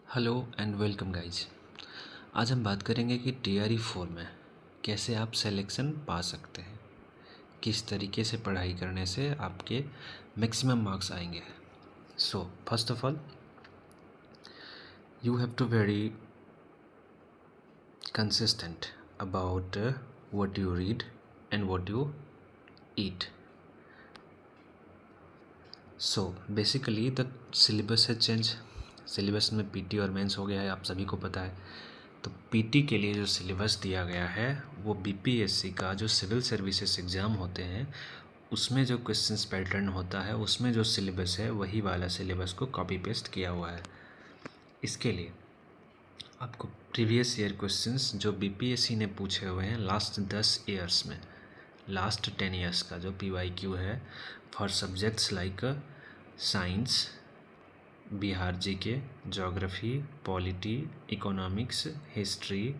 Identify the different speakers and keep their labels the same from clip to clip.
Speaker 1: Hello and welcome guys. आज हम बात करेंगे कि TRE 4 में कैसे आप सिलेक्शन पा सकते हैं, किस तरीके से पढ़ाई करने से आपके मैक्सिमम मार्क्स आएंगे। So first of all you have to very consistent about what you read and what you eat. So basically the syllabus है चेंज। सिलेबस में PT और मेंस हो गया है, आप सभी को पता है। तो PT के लिए जो सिलेबस दिया गया है वो BPSC का जो सिविल सर्विसेज एग्ज़ाम होते हैं उसमें जो क्वेश्चंस पैटर्न होता है, उसमें जो सिलेबस है वही वाला सिलेबस को कॉपी पेस्ट किया हुआ है। इसके लिए आपको प्रीवियस ईयर क्वेश्चंस जो BPSC ने पूछे हुए हैं लास्ट 10 ईयर्स में, लास्ट 10 ईयर्स का जो PYQ है for subjects like science, Bihar GK, geography, polity, economics, history,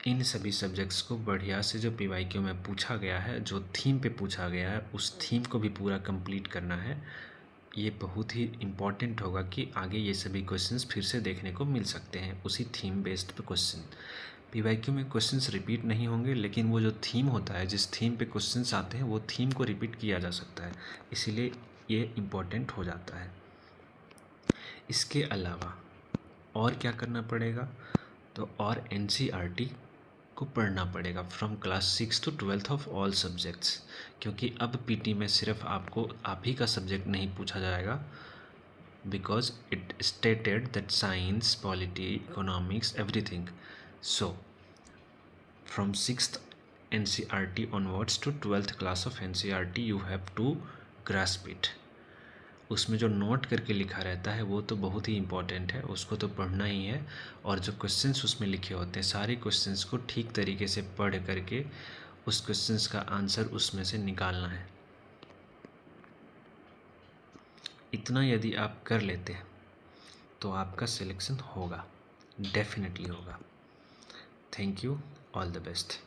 Speaker 1: इन सभी सब्जेक्ट्स को बढ़िया से जो PYQ में पूछा गया है, जो थीम पे पूछा गया है, उस थीम को भी पूरा कंप्लीट करना है। ये बहुत ही इम्पॉर्टेंट होगा कि आगे ये सभी क्वेश्चंस फिर से देखने को मिल सकते हैं उसी थीम बेस्ड पे क्वेश्चन। PYQ में क्वेश्चंस रिपीट नहीं होंगे, लेकिन वो जो थीम होता है, जिस थीम पे क्वेश्चंस आते हैं, वो थीम को रिपीट किया जा सकता है, इसीलिए ये इम्पॉर्टेंट हो जाता है। इसके अलावा और क्या करना पड़ेगा, तो और NCERT को पढ़ना पड़ेगा from class 6 to 12th of all subjects, क्योंकि अब PT में सिर्फ आपको आप ही का सब्जेक्ट नहीं पूछा जाएगा, because it stated that science, polity, economics, everything. So from 6th NCERT onwards to 12th class of NCERT you have to grasp it. उसमें जो नोट करके लिखा रहता है वो तो बहुत ही इम्पॉर्टेंट है, उसको तो पढ़ना ही है। और जो क्वेश्चंस उसमें लिखे होते हैं, सारे क्वेश्चंस को ठीक तरीके से पढ़ करके उस क्वेश्चंस का आंसर उसमें से निकालना है। इतना यदि आप कर लेते हैं तो आपका सिलेक्शन होगा, डेफिनेटली होगा। Thank you, all the best.